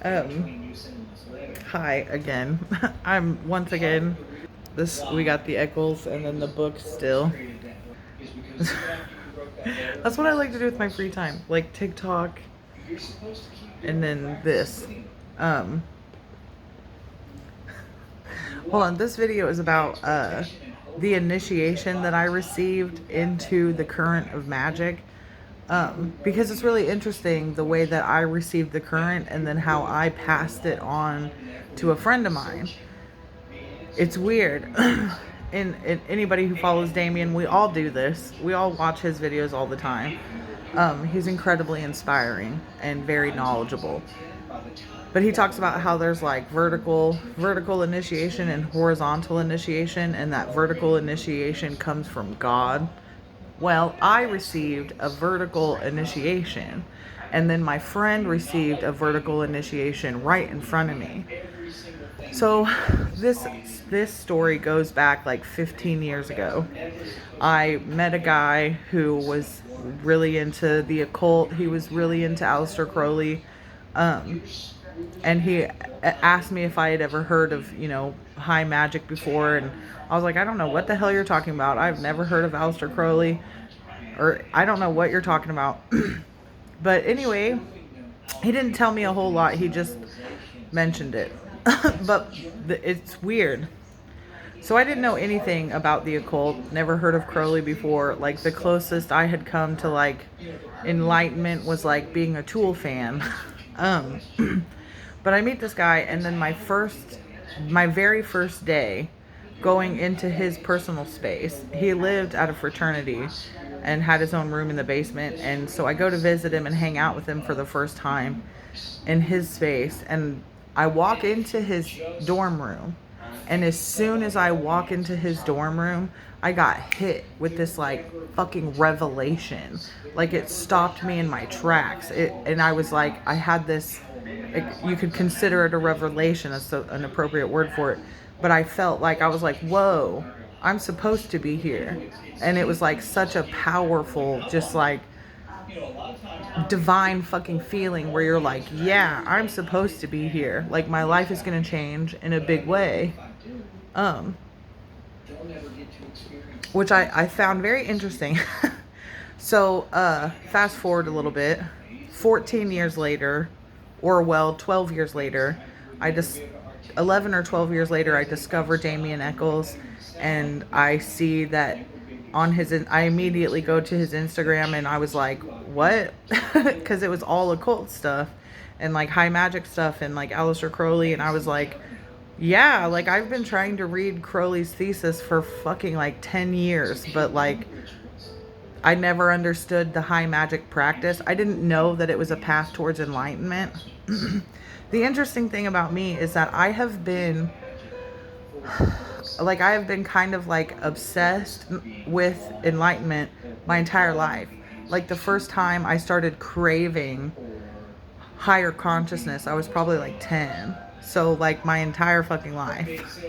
Hi again. I'm once again we got the Eccles and then the book still. That's what I like to do with my free time. Like TikTok and then this. Um Hold on, this video is about the initiation that I received into the current of magic. Because it's really interesting the way that I received the current and then how I passed it on to a friend of mine. It's weird. In anybody who follows Damien, we all do this. We all watch his videos all the time. He's incredibly inspiring and very knowledgeable. But he talks about how there's like vertical initiation and horizontal initiation, and that vertical initiation comes from God. Well, I received a vertical initiation, and then my friend received a vertical initiation right in front of me. So this story goes back like 15 years ago. I met a guy who was really into the occult. He was really into Aleister Crowley. And he asked me if I had ever heard of, High Magick before, and I was like, I don't know what the hell you're talking about. I've never heard of Aleister Crowley, or I don't know what you're talking about. But anyway, he didn't tell me a whole lot. He just mentioned it. But it's weird. So I didn't know anything about the occult, never heard of Crowley before. Like, the closest I had come to like enlightenment was like being a Tool fan. But I meet this guy, and then my very first day going into his personal space, he lived at a fraternity and had his own room in the basement. And so I go to visit him and hang out with him for the first time in his space. And I walk into his dorm room. And as soon as I walk into his dorm room, I got hit with this like fucking revelation. Like, it stopped me in my tracks. And I was like, I had this, you could consider it a revelation. That's an appropriate word for it. But I felt like, I was like, whoa, I'm supposed to be here. And it was like such a powerful, just like divine fucking feeling where you're like, yeah, I'm supposed to be here. Like, my life is going to change in a big way. Which I found very interesting. So, fast forward a little bit. 14 years later, or well, 12 years later, 11 or 12 years later, I discover Damien Eccles, and I see that I immediately go to his Instagram, and I was like, what? Because it was all occult stuff, and like High Magick stuff, and like Aleister Crowley, and I was like, yeah, like, I've been trying to read Crowley's thesis for fucking like 10 years, but like, I never understood the High Magick practice. I didn't know that it was a path towards enlightenment. The interesting thing about me is that I have been kind of like obsessed with enlightenment my entire life. Like, the first time I started craving higher consciousness, I was probably like 10. So like my entire fucking life.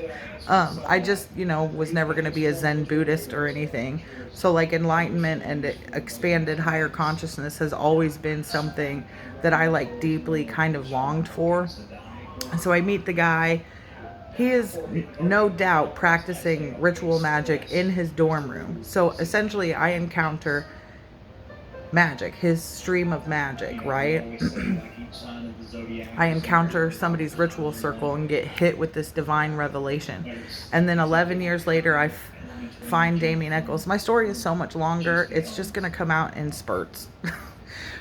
I just, was never going to be a Zen Buddhist or anything. So like enlightenment and expanded higher consciousness has always been something that I like deeply kind of longed for. So I meet the guy. He is no doubt practicing ritual magic in his dorm room. So essentially I encounter magic, his stream of magic, right? I encounter somebody's ritual circle and get hit with this divine revelation. And then 11 years later, I find Damien Eccles. My story is so much longer. It's just going to come out in spurts.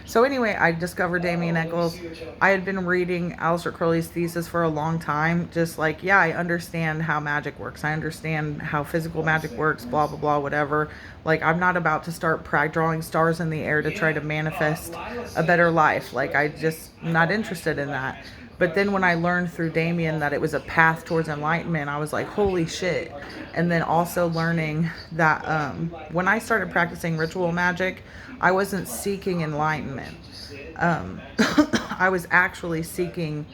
So anyway, I discovered Damien Eccles. I had been reading Aleister Crowley's thesis for a long time. Just like, yeah, I understand how magic works. I understand how physical magic works, blah, blah, blah, whatever. Like, I'm not about to start drawing stars in the air to try to manifest a better life. Like, I'm not interested in that. But then when I learned through Damien that it was a path towards enlightenment, I was like, holy shit. And then also learning that when I started practicing ritual magic, I wasn't seeking enlightenment. I was actually seeking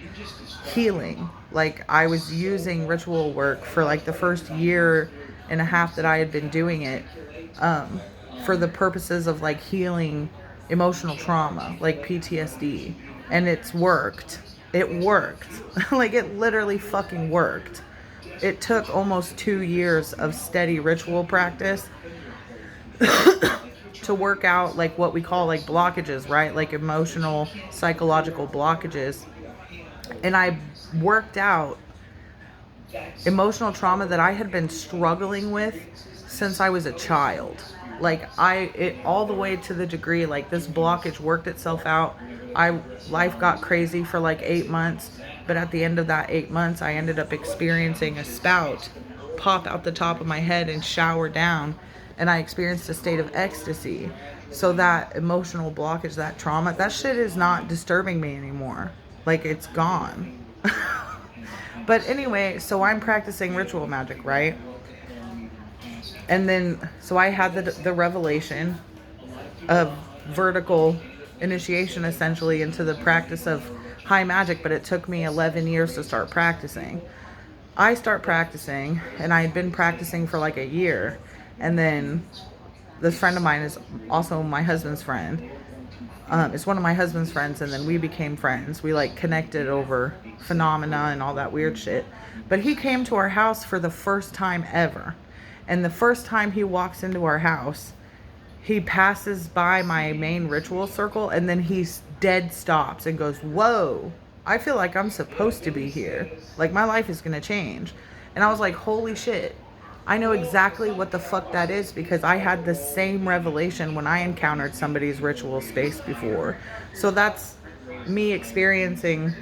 healing. Like, I was using ritual work for like the first year and a half that I had been doing it for the purposes of like healing emotional trauma, like PTSD. And it's worked. It worked. Like, it literally fucking worked. It took almost 2 years of steady ritual practice to work out like what we call like blockages, right? Like emotional, psychological blockages. And I worked out emotional trauma that I had been struggling with since I was a child. Like it all the way to the degree like this blockage worked itself out. Life got crazy for like 8 months, but at the end of that 8 months, I ended up experiencing a spout pop out the top of my head and shower down, and I experienced a state of ecstasy. So that emotional blockage, that trauma, that shit is not disturbing me anymore. Like, it's gone. But anyway, so I'm practicing ritual magic, right? And then, so I had the revelation of vertical initiation essentially into the practice of high magic, but it took me 11 years to start practicing. I start practicing, and I had been practicing for like a year, and then this friend of mine is also my husband's friend. It's one of my husband's friends, and then we became friends. We like connected over phenomena and all that weird shit. But he came to our house for the first time ever. And the first time he walks into our house, he passes by my main ritual circle, and then he dead stops and goes, "Whoa, I feel like I'm supposed to be here. Like, my life is going to change." And I was like, holy shit. I know exactly what the fuck that is, because I had the same revelation when I encountered somebody's ritual space before. So that's me experiencing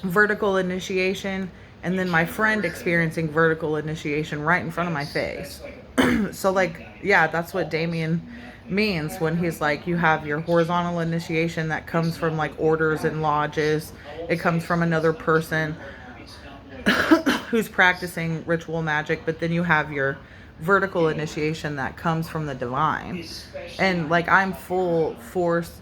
vertical initiation, and then my friend experiencing vertical initiation right in front of my face. So like, yeah, that's what Damien means when he's like, you have your horizontal initiation that comes from like orders and lodges. It comes from another person who's practicing ritual magic, but then you have your vertical initiation that comes from the divine. And like, I'm full force,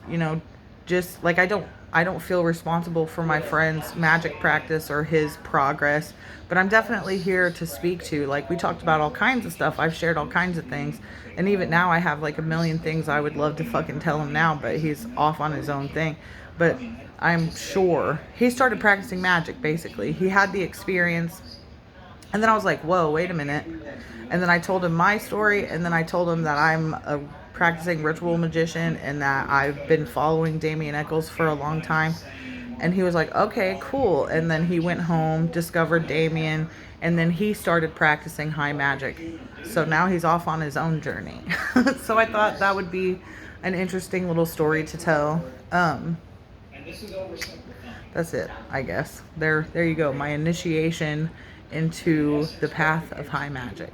just like, I don't feel responsible for my friend's magic practice or his progress, but I'm definitely here to speak to, like, we talked about all kinds of stuff. I've shared all kinds of things, and even now I have like a million things I would love to fucking tell him now, but he's off on his own thing. But I'm sure he started practicing magic, basically. He had the experience, and then I was like, whoa, wait a minute. And then I told him my story, and then I told him that I'm a practicing ritual magician and that I've been following Damien Eccles for a long time. And he was like, okay, cool. And then he went home, discovered Damien, and then he started practicing high magic. So now he's off on his own journey. So I thought that would be an interesting little story to tell. That's it, I guess. There you go. My initiation into the path of high magic.